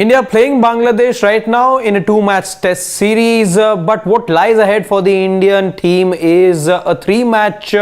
India playing Bangladesh right now in a two-match test series, but what lies ahead for the Indian team is a three-match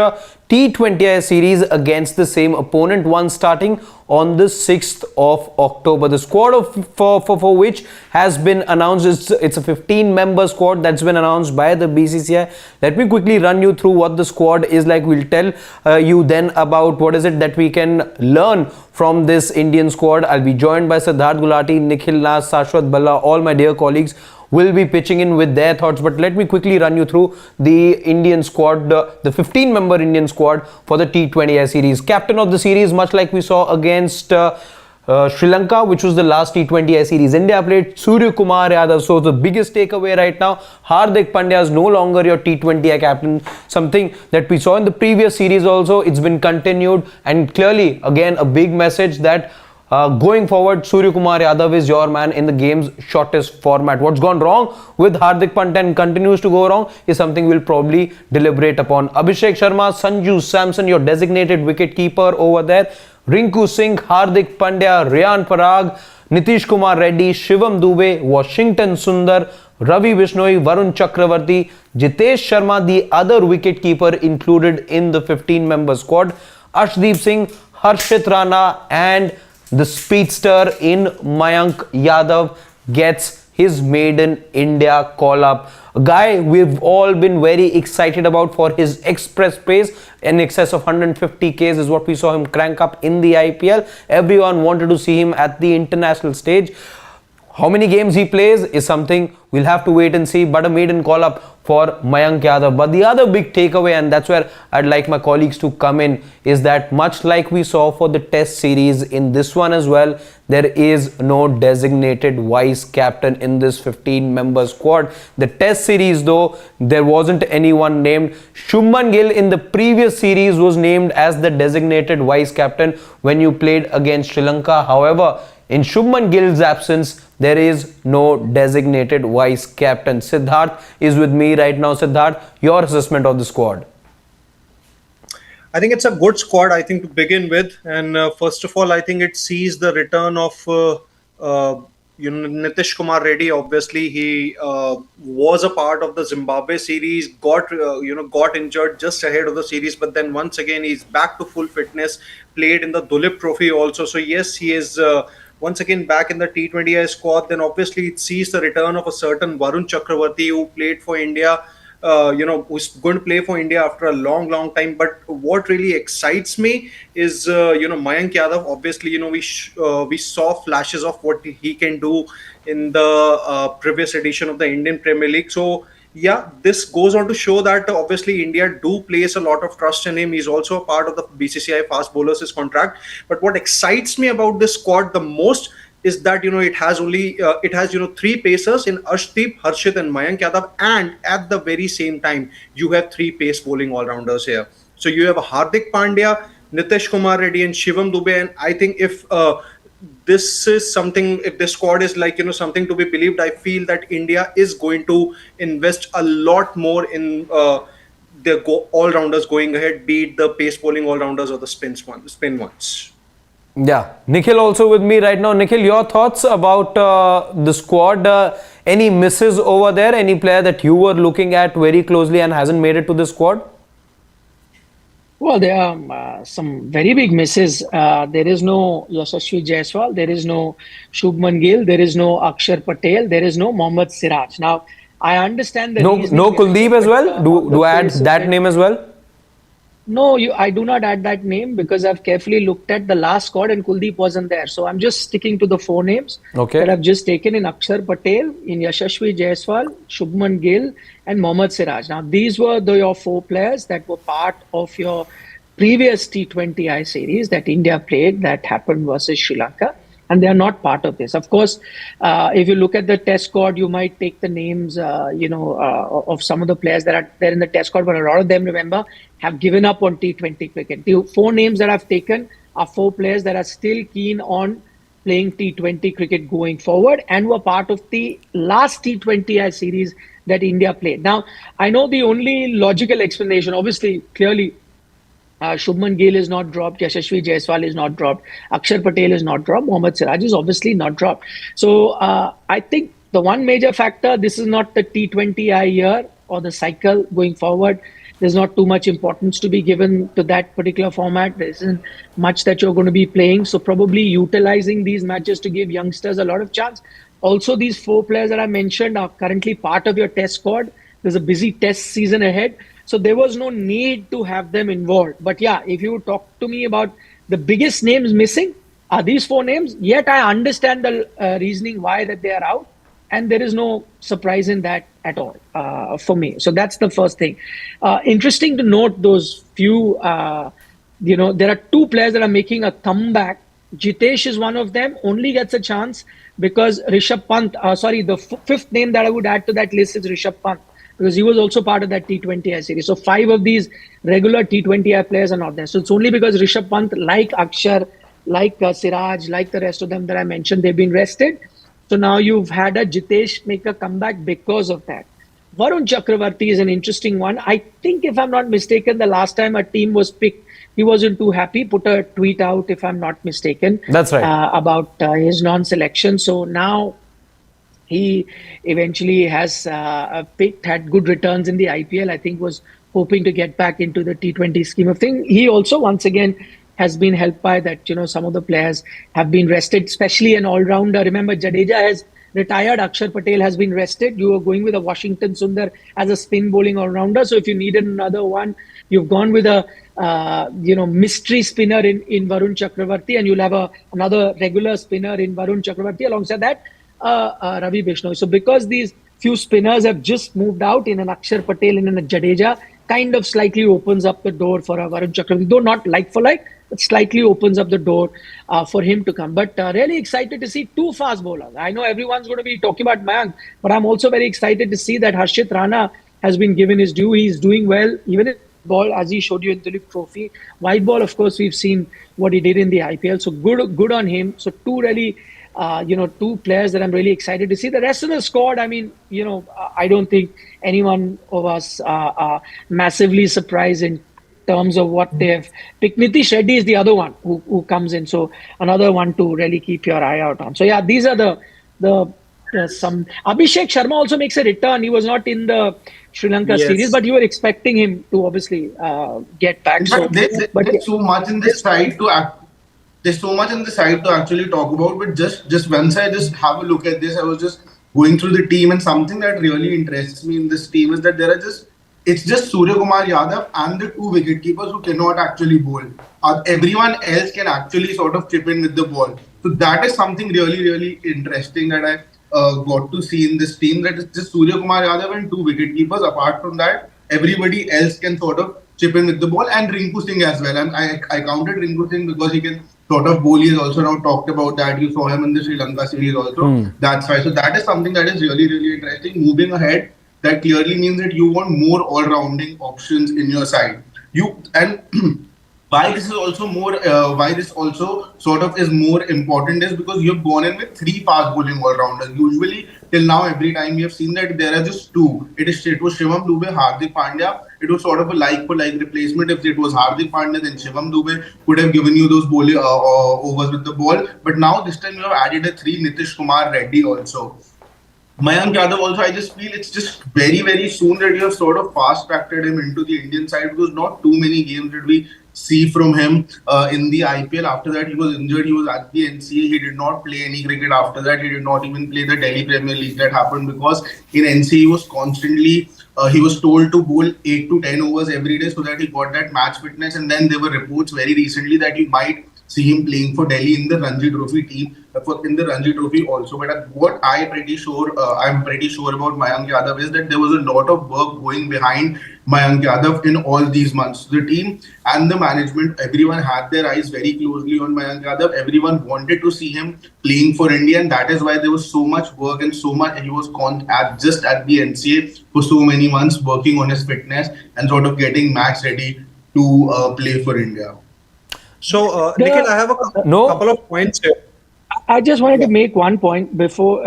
T20I series against the same opponent, one starting on the 6th of October. The squad for which has been announced, it's a 15-member squad that's been announced by the BCCI. Let me quickly run you through what the squad is like. We'll tell you then about what is it that we can learn from this Indian squad. I'll be joined by Siddharth Gulati, Nikhil Nas, Shashwat Balla, all my dear colleagues will be pitching in with their thoughts. But let me quickly run you through the Indian squad, the 15-member Indian squad for the T20I series. Captain of the series, much like we saw against Sri Lanka, which was the last T20I series, India played Suryakumar Yadav. So the biggest takeaway right now, Hardik Pandya is no longer your T20I captain. Something that we saw in the previous series also, it's been continued, and clearly again a big message that going forward, Suryakumar Yadav is your man in the game's shortest format. What's gone wrong with Hardik Pandya and continues to go wrong is something we'll probably deliberate upon. Abhishek Sharma, Sanju Samson, your designated wicket keeper over there. Rinku Singh, Hardik Pandya, Riyan Parag, Nitish Kumar Reddy, Shivam Dube, Washington Sundar, Ravi Bishnoi, Varun Chakravarti, Jitesh Sharma, the other wicket keeper included in the 15-member squad. Arshdeep Singh, Harshit Rana, and the speedster in Mayank Yadav gets his maiden India call-up. A guy we've all been very excited about for his express pace. In excess of 150 Ks is what we saw him crank up in the IPL. Everyone wanted to see him at the international stage. How many games he plays is something we'll have to wait and see, but a maiden call-up for Mayank Yadav. But the other big takeaway, and that's where I'd like my colleagues to come in, is that much like we saw for the test series, in this one as well, there is no designated vice captain in this 15-member squad. The test series though, there wasn't anyone named. Shubman Gill in the previous series was named as the designated vice captain when you played against Sri Lanka. However, in Shubman Gill's absence, there is no designated vice captain. Siddharth is with me right now. Siddharth, your assessment of the squad? I think it's a good squad, I think, to begin with. And first of all, I think it sees the return of Nitish Kumar Reddy. Obviously, he was a part of the Zimbabwe series, got injured just ahead of the series, but then once again he's back to full fitness. Played in the Dulip Trophy also. So yes, he is once again back in the T20I squad. Then obviously it sees the return of a certain Varun Chakravarti, who played for India, who's going to play for India after a long time. But what really excites me is Mayank Yadav. Obviously, we saw flashes of what he can do in the previous edition of the Indian Premier League. So yeah, this goes on to show that obviously India do place a lot of trust in him. He's also a part of the BCCI fast bowlers contract. But what excites me about this squad the most is that it has three pacers in Arshdeep, Harshit, and Mayank Yadav, and at the very same time you have three pace bowling all-rounders here. So you have a Hardik Pandya, Nitish Kumar Reddy, and Shivam Dube. And I think if this is something, if this squad is like something to be believed, I feel that India is going to invest a lot more in their all-rounders going ahead, be it the pace bowling all-rounders or the spin ones. Yeah, Nikhil also with me right now. Nikhil, your thoughts about the squad? Any misses over there? Any player that you were looking at very closely and hasn't made it to the squad? Well, there are some very big misses. There is no Yashasvi Jaiswal, there is no Shubman Gill, there is no Akshar Patel, there is no Mohammad Siraj. Now, I understand that no Kuldeep as well. Do I add that name as well? No, I do not add that name because I've carefully looked at the last squad and Kuldeep wasn't there. So I'm just sticking to the four names that I've just taken in Akshar Patel, in Yashasvi Jaiswal, Shubman Gill, and Mohammad Siraj. Now, these were your four players that were part of your previous T20I series that India played that happened versus Sri Lanka. And they are not part of this. Of course, if you look at the test squad, you might take the names, of some of the players that are there in the test squad, but a lot of them, remember, have given up on T20 cricket. The four names that I've taken are four players that are still keen on playing T20 cricket going forward and were part of the last T20I series that India played. Now, I know the only logical explanation, obviously, clearly, Shubman Gill is not dropped. Yashasvi Jaiswal is not dropped. Akshar Patel is not dropped. Mohammad Siraj is obviously not dropped. So I think the one major factor, this is not the T20I year or the cycle going forward. There's not too much importance to be given to that particular format. There isn't much that you're going to be playing. So probably utilizing these matches to give youngsters a lot of chance. Also, these 4 players that I mentioned are currently part of your test squad. There's a busy test season ahead. So there was no need to have them involved. But yeah, if you talk to me about the biggest names missing, are these 4 names. Yet I understand the reasoning why that they are out. And there is no surprise in that at all for me. So that's the first thing. Interesting to note those few, there are 2 players that are making a comeback. Jitesh is one of them, only gets a chance because Rishabh Pant, the 5th name that I would add to that list is Rishabh Pant, because he was also part of that T20I series. So 5 of these regular T20I players are not there. So it's only because Rishabh Pant, like Akshar, like Siraj, like the rest of them that I mentioned, they've been rested. So now you've had a Jitesh make a comeback because of that. Varun Chakravarti is an interesting one. I think, if I'm not mistaken, the last time a team was picked, he wasn't too happy, put a tweet out, if I'm not mistaken. That's right. About his non-selection. So now he eventually has picked, had good returns in the IPL. I think was hoping to get back into the T20 scheme of things. He also, once again, has been helped by that, some of the players have been rested, especially an all-rounder. Remember, Jadeja has retired. Akshar Patel has been rested. You were going with a Washington Sundar as a spin bowling all-rounder. So if you needed another one, you've gone with a, mystery spinner in Varun Chakravarti, and you'll have another regular spinner in Varun Chakravarti alongside that, Ravi Bishnoi. So because these few spinners have just moved out in an Akshar Patel and in a Jadeja, kind of slightly opens up the door for a Varun Chakravarti, though not like for like, but slightly opens up the door for him to come. But really excited to see 2 fast bowlers. I know everyone's going to be talking about Mayank, but I'm also very excited to see that Harshit Rana has been given his due. He's doing well, even in ball, as he showed you in the Tulip Trophy. White ball, of course, we've seen what he did in the IPL. So good on him. So 2 really, 2 players that I'm really excited to see. The rest of the squad, I mean, I don't think anyone of us are massively surprised in terms of what they've picked. Nitish Reddy is the other one who comes in. So another one to really keep your eye out on. So yeah, these are the some. Abhishek Sharma also makes a return. He was not in the Sri Lanka series, but you were expecting him to obviously get back. There's so much in this side to act. There's so much in the side to actually talk about. But just once I just have a look at this, I was just going through the team, and something that really interests me in this team is that it's just Suryakumar Yadav and the 2 wicketkeepers who cannot actually bowl. Everyone else can actually sort of chip in with the ball. So that is something really, really interesting that I got to see in this team. That it's just Suryakumar Yadav and 2 wicketkeepers. Apart from that, everybody else can sort of chip in with the ball, and Rinku Singh as well. And I counted Rinku Singh because he can sort of bowl. He has also now talked about that. You saw him in the Sri Lanka series also. That's why. So that is something that is really, really interesting. Moving ahead, that clearly means that you want more all-rounding options in your side. Why this is also why this also sort of is more important is because you've gone in with 3 fast bowling all-rounders. Usually, till now, every time we have seen that there are just 2. It was Shivam Dube, Hardik Pandya. It was sort of a like-for-like replacement. If it was Hardik Pandya, then Shivam Dube could have given you those bowling overs with the ball. But now, this time, you have added a 3 Nitish Kumar Reddy also. Mayank Yadav also, I just feel it's just very, very soon that you have sort of fast-tracked him into the Indian side, because not too many games did we see from him in the IPL. After that, he was injured. He was at the NCA. He did not play any cricket after that. He did not even play the Delhi Premier League. That happened because in NCA he was constantly, he was told to bowl 8 to 10 overs every day so that he got that match fitness. And then there were reports very recently that he might see him playing for Delhi in the Ranji Trophy team, in the Ranji Trophy also. But what I'm pretty sure about Mayank Yadav is that there was a lot of work going behind Mayank Yadav in all these months. The team and the management, everyone had their eyes very closely on Mayank Yadav. Everyone wanted to see him playing for India, and that is why there was so much work and so much. He was just at the NCA for so many months, working on his fitness and sort of getting match ready to play for India. So, Nikhil, I have a couple of points here. I just wanted to make one point before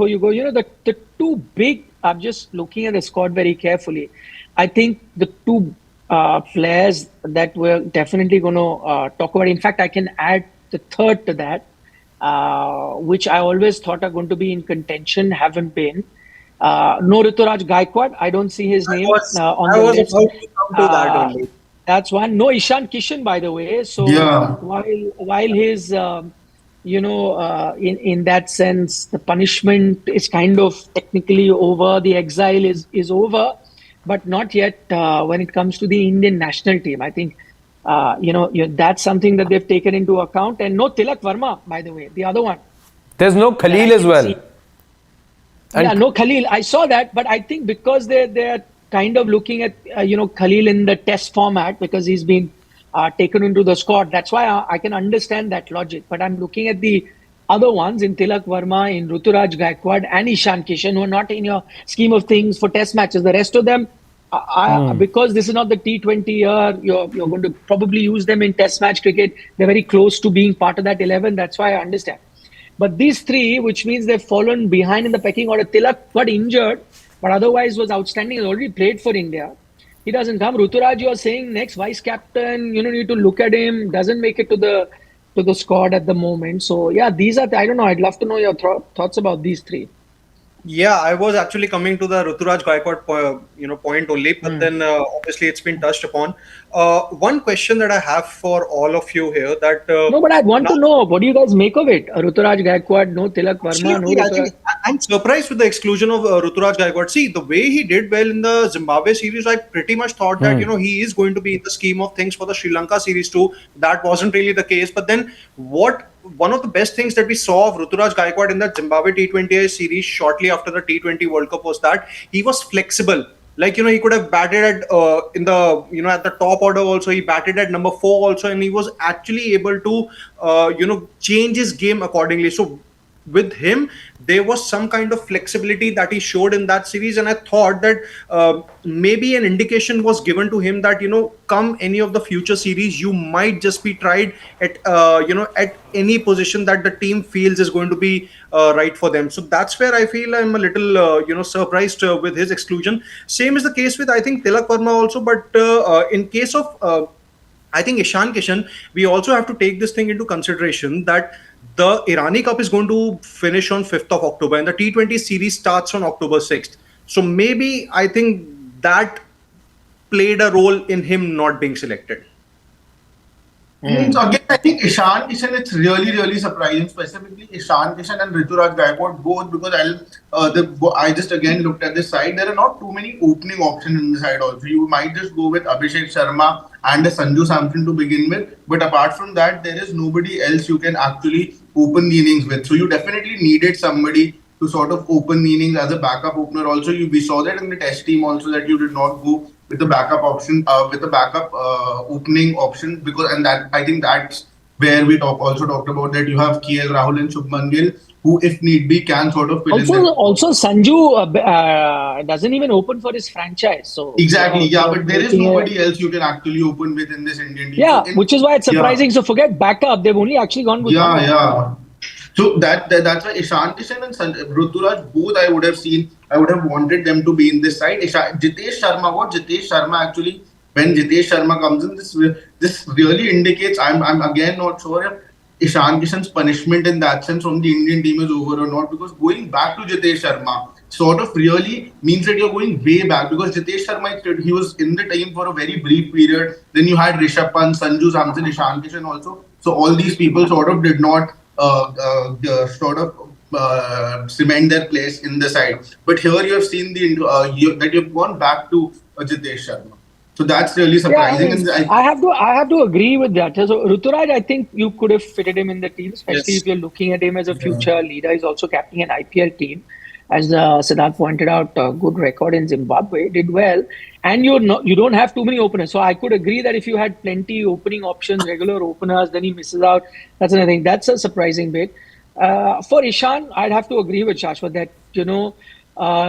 you go. The 2 big, I'm just looking at the squad very carefully. I think the 2 players that we're definitely going to talk about. In fact, I can add the third to that, which I always thought are going to be in contention, haven't been. No Rituraj Gaikwad. I don't see his name on I the was list. about to come to that only. That's one. No Ishan Kishan, by the way. So Yeah. while his in that sense, the punishment is kind of technically over. The exile is over, but not yet when it comes to the Indian national team. I think that's something that they've taken into account. And no Tilak Verma, by the way, the other one. There's no Khalil as well. Yeah, no Khalil. I saw that, but I think because they're kind of looking at Khalil in the test format because he's been taken into the squad. That's why I can understand that logic. But I'm looking at the other ones in Tilak Verma, in Ruturaj Gaikwad, and Ishan Kishan, who are not in your scheme of things for test matches. The rest of them, because this is not the T20 year, you're going to probably use them in test match cricket. They're very close to being part of that 11. That's why I understand. But these three, which means they've fallen behind in the pecking order. Tilak got injured, but otherwise was outstanding. He's already played for India. He doesn't come. Ruturaj, you're saying next vice captain. You need to look at him. Doesn't make it to the squad at the moment. So yeah, these are. I don't know. I'd love to know your thoughts about these three. Yeah, I was actually coming to the Ruturaj Gaikwad point only, but then obviously it's been touched upon. One question that I have for all of you here that no, but I want to know what do you guys make of it? Ruturaj Gaikwad, no Tilak Verma, no Ruturaj. I'm surprised with the exclusion of Ruturaj Gaikwad. See, the way he did well in the Zimbabwe series, I pretty much thought that he is going to be in the scheme of things for the Sri Lanka series too. That wasn't really the case. But then one of the best things that we saw of Ruturaj Gaikwad in the Zimbabwe T20I series shortly after the T20 World Cup was that he was flexible. Like, he could have batted at in the at the top order also. He batted at number 4 also, and he was actually able to change his game accordingly. So with him, there was some kind of flexibility that he showed in that series, and I thought that maybe an indication was given to him that come any of the future series, you might just be tried at at any position that the team feels is going to be right for them. So that's where I feel I'm a little surprised with his exclusion. Same is the case with I think Tilak Verma also, but in case of I think Ishan Kishan, we also have to take this thing into consideration that the Irani Cup is going to finish on 5th of October and the T20 series starts on October 6th. So maybe I think that played a role in him not being selected. So again, I think Ishan Kishan, it's really, really surprising, specifically Ishan Kishan and Rituraj Gaikwad both, because I just again looked at this side. There are not too many opening options in the side also. You might just go with Abhishek Sharma and Sanju Samson to begin with, but apart from that, there is nobody else you can actually open the innings with. So you definitely needed somebody to sort of open the innings as a backup opener. Also, we saw that in the test team also that you did not go with the backup option, with the backup opening option, because that I think that's where we also talked about that you have KL Rahul and Shubman Gill, who if need be can sort of fill in. Also, Sanju doesn't even open for his franchise. So exactly, but there is nobody else you can actually open with in this Indian team. Yeah, which is why it's surprising. So forget backup; they've only actually gone with one. So that's why Ishan Kishan and Ruturaj both I would have wanted them to be in this side. Jitesh Sharma actually, when Jitesh Sharma comes in, this really indicates I'm again not sure if Ishan Kishan's punishment in that sense from the Indian team is over or not, because going back to Jitesh Sharma sort of really means that you're going way back, because Jitesh Sharma, he was in the team for a very brief period. Then you had Rishabh Pant, Sanju Samson, Ishan Kishan also. So all these people sort of did not cement their place in the side. But here you have seen that you've gone back to Jitesh Sharma. So that's really surprising. Yeah, I have to agree with that. So Ruturaj, I think you could have fitted him in the team, especially if you're looking at him as a future leader. He's also captaining an IPL team. As Siddharth pointed out, good record in Zimbabwe, did well. And you don't have too many openers. So I could agree that if you had plenty opening options, regular openers, then he misses out. That's another thing. That's a surprising bit. For Ishan, I'd have to agree with Shashwat that,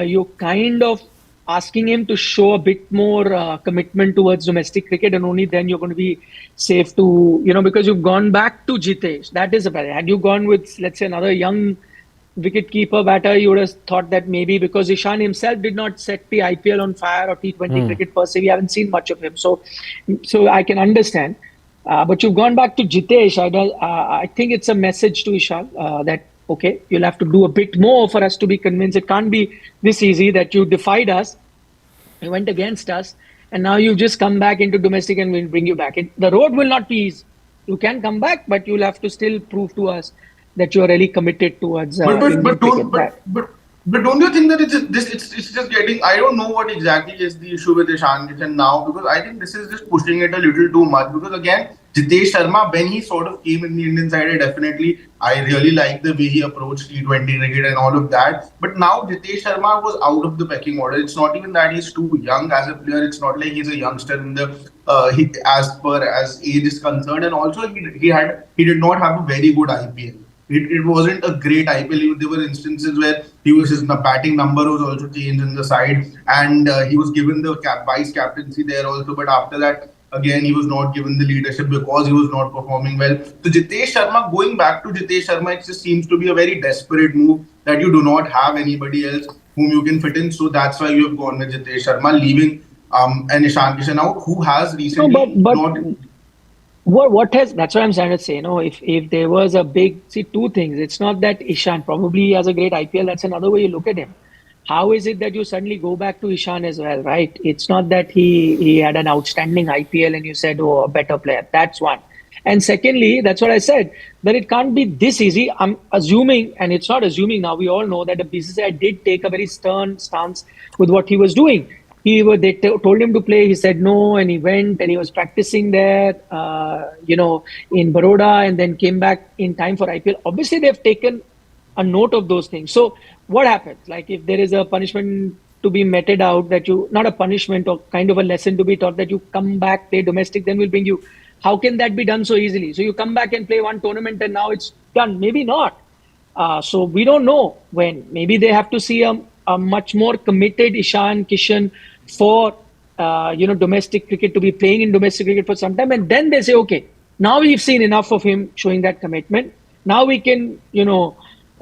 you're kind of asking him to show a bit more commitment towards domestic cricket, and only then you're going to be safe to, because you've gone back to Jitesh. That is surprising. Had you gone with, let's say, another young wicket-keeper batter, you would have thought that maybe because Ishan himself did not set the IPL on fire or T20 cricket per se, we haven't seen much of him. So I can understand. But you've gone back to Jitesh. I think it's a message to Ishan that, okay, you'll have to do a bit more for us to be convinced. It can't be this easy that you defied us, you went against us, and now you've just come back into domestic and we'll bring you back. The road will not be easy. You can come back, but you'll have to still prove to us that you are really committed towards but don't you think that it's just getting, I don't know what exactly is the issue with Ishan Kishan now, because I think this is just pushing it a little too much, because again, Jitesh Sharma, when he sort of came in the Indian side, I really like the way he approached T20 cricket and all of that. But now Jitesh Sharma was out of the pecking order. It's not even that he's too young as a player. It's not like he's a youngster in the as age is concerned. And also he did not have a very good IPL. It wasn't a great IPL. There were instances where his batting number was also changed in the side, and he was given the vice captaincy there also. But after that, again, he was not given the leadership because he was not performing well. So Jitesh Sharma, going back to Jitesh Sharma, it just seems to be a very desperate move that you do not have anybody else whom you can fit in. So that's why you have gone with Jitesh Sharma, leaving an Ishan Kishan out, who has recently not. That's what I'm trying to say. If there was a two things. It's not that Ishan probably has a great IPL. That's another way you look at him. How is it that you suddenly go back to Ishan as well, right? It's not that he had an outstanding IPL and you said, oh, a better player. That's one. And secondly, that's what I said, that it can't be this easy. I'm assuming, and it's not assuming now, we all know that the BCCI did take a very stern stance with what he was doing. They told him to play, he said no, and he went and he was practicing there, in Baroda, and then came back in time for IPL. Obviously, they've taken a note of those things. So what happens? Like if there is a punishment to be meted out, not a punishment or kind of a lesson to be taught, that you come back, play domestic, then we'll bring you. How can that be done so easily? So you come back and play one tournament and now it's done. Maybe not. So we don't know when. Maybe they have to see a much more committed Ishan Kishan for domestic cricket, to be playing in domestic cricket for some time, and then they say, okay, now we've seen enough of him showing that commitment. Now we can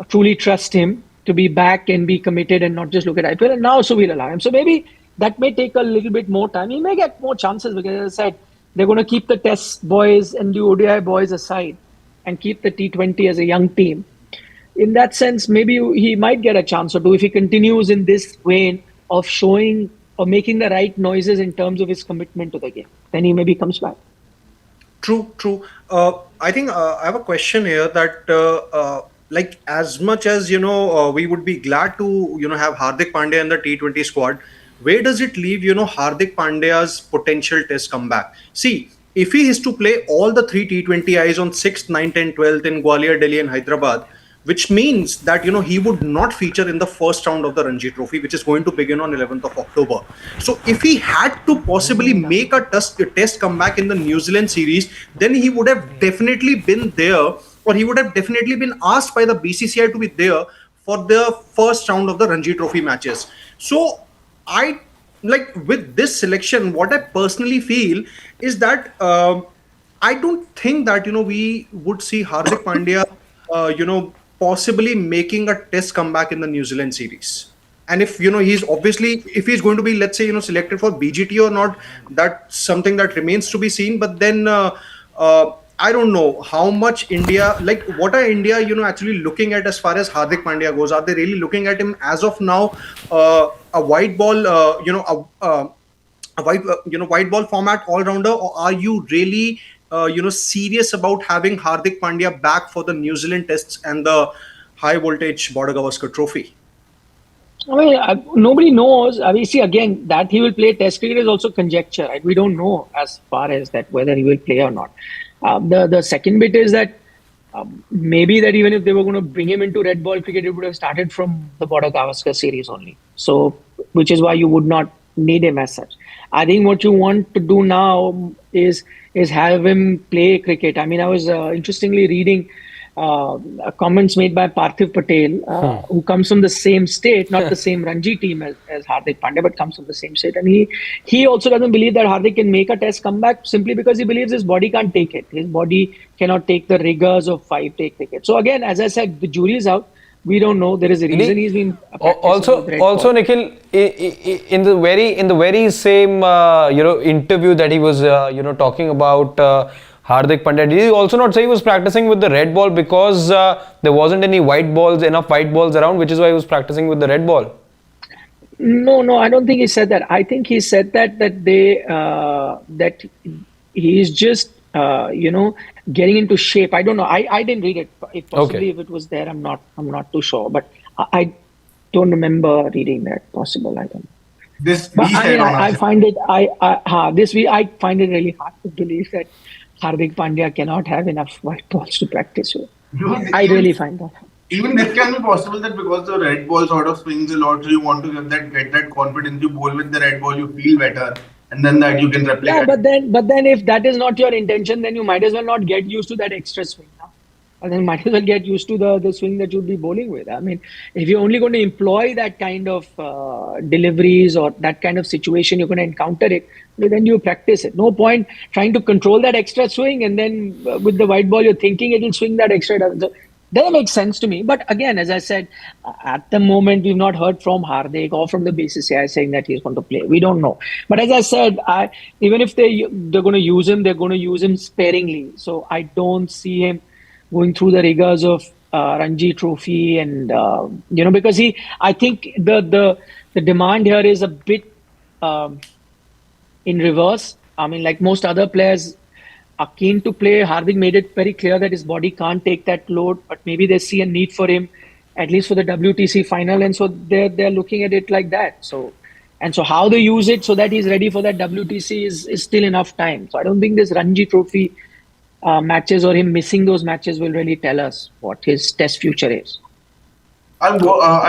truly trust him to be back and be committed and not just look at IPL. And now so we'll allow him. So maybe that may take a little bit more time. He may get more chances because, as I said, they're going to keep the Test boys and the ODI boys aside and keep the T20 as a young team. In that sense, maybe he might get a chance or two if he continues in this vein of showing or making the right noises in terms of his commitment to the game. Then he maybe comes back. True. I think I have a question here that like as much as we would be glad to have Hardik Pandya in the T20 squad, where does it leave Hardik Pandya's potential Test comeback? See, if he is to play all the 3 T20Is on 6th, 9th and 12th in Gwalior, Delhi and Hyderabad, which means that he would not feature in the first round of the Ranji Trophy, which is going to begin on 11th of October. So if he had to possibly make a test comeback in the New Zealand series, then he would have definitely been there, or he would have definitely been asked by the BCCI to be there for the first round of the Ranji Trophy matches. So with this selection, what I personally feel is that I don't think that we would see Hardik Pandya possibly making a Test comeback in the New Zealand series. And if he's going to be, let's say, selected for BGT or not, that's something that remains to be seen. But then I don't know how much India, what are India actually looking at as far as Hardik Pandya goes? Are they really looking at him as of now a white ball white ball format all-rounder, or are you really serious about having Hardik Pandya back for the New Zealand Tests and the high voltage Border Gavaskar Trophy? I mean, nobody knows. I mean, see, again, that he will play Test cricket is also conjecture, right? We don't know as far as that whether he will play or not. The second bit is that maybe that even if they were going to bring him into red ball cricket, it would have started from the Border Gavaskar series only. So, which is why you would not need him as such. I think what you want to do now is have him play cricket. I mean, I was interestingly reading comments made by Parthiv Patel, who comes from the same state, not the same Ranji team as Hardik Pandya, but comes from the same state. And he also doesn't believe that Hardik can make a Test comeback simply because he believes his body can't take it. His body cannot take the rigors of 5-day cricket. So again, as I said, the jury is out. We don't know. There is a reason he's been also with red ball. Nikhil, in the very same interview that he was talking about Hardik Pandya, did he also not say he was practicing with the red ball because there wasn't enough white balls around, which is why he was practicing with the red ball? No, I don't think he said that. I think he said that that he's just getting into shape. I don't know. I didn't read it. If it was there, I'm not too sure. But I don't remember reading that. Possible, I don't know. I find it really hard to believe that Hardik Pandya cannot have enough white balls to practice with. I really find that. Even this can be possible that because the red ball sort of swings a lot, so you want to get that confidence. You bowl with the red ball, you feel better, and then that you can replicate. Yeah, but then if that is not your intention, then you might as well not get used to that extra swing. And then might as well get used to the swing that you'll be bowling with. I mean, if you're only going to employ that kind of deliveries or that kind of situation, you're going to encounter it, then you practice it. No point trying to control that extra swing and then with the white ball, you're thinking it'll swing that extra. Doesn't make sense to me. But again, as I said, at the moment, we've not heard from Hardik or from the BCCI saying that he's going to play. We don't know. But as I said, even if they're going to use him, they're going to use him sparingly. So I don't see him going through the rigors of Ranji Trophy and, because I think the demand here is a bit in reverse. I mean, like most other players are keen to play. Hardik made it very clear that his body can't take that load, but maybe they see a need for him, at least for the WTC final. And so they're looking at it like that. So how they use it so that he's ready for that WTC is still enough time. So I don't think this Ranji Trophy matches or him missing those matches will really tell us what his test future is. I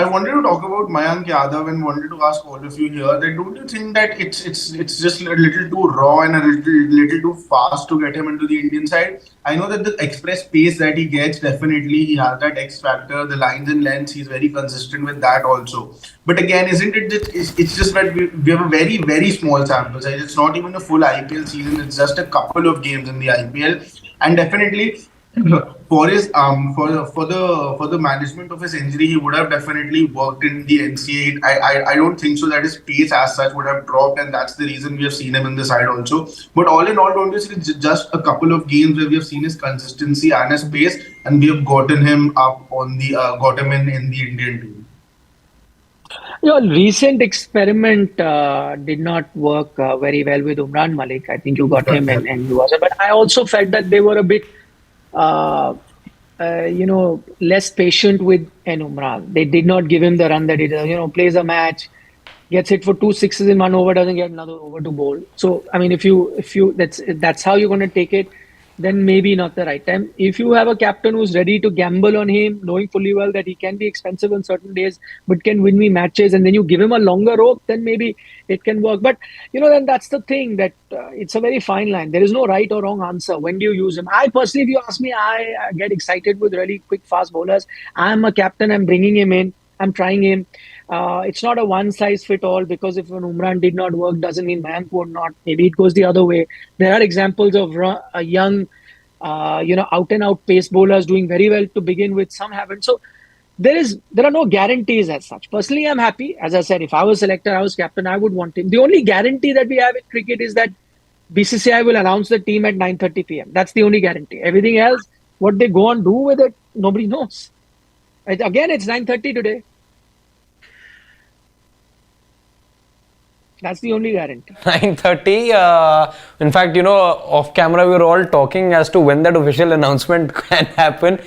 wanted to talk about Mayank Yadav and wanted to ask all of you here that don't you think that it's just a little too raw and a little too fast to get him into the Indian side? I know that the express pace that he gets, definitely he has that X factor, the lines and lengths, he's very consistent with that also. But again, isn't it that it's just that we have a very, very small sample size. It's not even a full IPL season, it's just a couple of games in the IPL. And definitely for his for the management of his injury, he would have definitely worked in the NCA. I don't think so that his pace as such would have dropped, and that's the reason we have seen him in the side also. But all in all, don't you see it's just a couple of games where we have seen his consistency and his pace, and we have gotten him up on the got him in the Indian team. Your recent experiment did not work very well with Umran Malik. I think you got him and he was. But I also felt that they were a bit, less patient with an Umran. They did not give him the run that he does. Plays a match, gets hit for 2 sixes in 1 over, doesn't get another over to bowl. So I mean, if you that's how you're going to take it, then maybe not the right time. If you have a captain who's ready to gamble on him, knowing fully well that he can be expensive on certain days, but can win me matches, and then you give him a longer rope, then maybe it can work. But, then that's the thing, that it's a very fine line. There is no right or wrong answer. When do you use him? I personally, if you ask me, I get excited with really quick, fast bowlers. I'm a captain. I'm bringing him in. I'm trying him. It's not a one-size-fit-all, because if an Umran did not work, doesn't mean Mayank would not. Maybe it goes the other way. There are examples of a young, out-and-out pace bowlers doing very well to begin with. Some haven't. So there are no guarantees as such. Personally, I'm happy. As I said, if I was selector, I was captain, I would want him. The only guarantee that we have in cricket is that BCCI will announce the team at 9:30 p.m. That's the only guarantee. Everything else, what they go and do with it, nobody knows. Again, it's 9:30 today. That's the only guarantee. 9:30. In fact, off camera we were all talking as to when that official announcement can happen.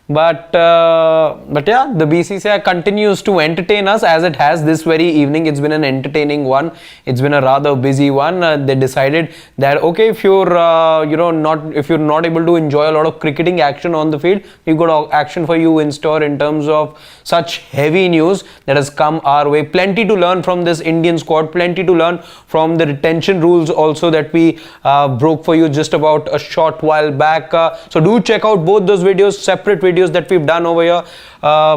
But yeah, the BCCI continues to entertain us as it has this very evening. It's been an entertaining one. It's been a rather busy one. They decided that okay, if you're not able to enjoy a lot of cricketing action on the field, we've got action for you in store in terms of such heavy news that has come our way. Plenty to learn from this Indian squad. Plenty to learn from the retention rules also that we broke for you just about a short while back. So do check out both those videos, separate videos. videos that we've done over here.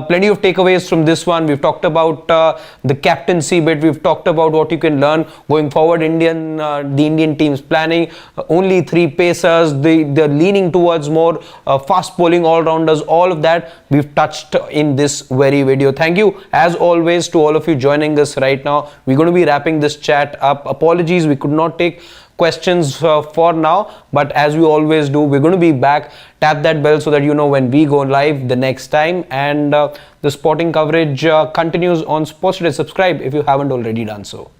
Plenty of takeaways from this one. We've talked about the captaincy bit. We've talked about what you can learn going forward. The Indian team's planning. Only 3 pacers. They're leaning towards more fast bowling all-rounders. All of that we've touched in this very video. Thank you as always to all of you joining us right now. We're going to be wrapping this chat up. Apologies, we could not take questions for now, but as we always do, we're going to be back. Tap that bell so that you know when we go live the next time, and the sporting coverage continues on Sports Today. Subscribe if you haven't already done so.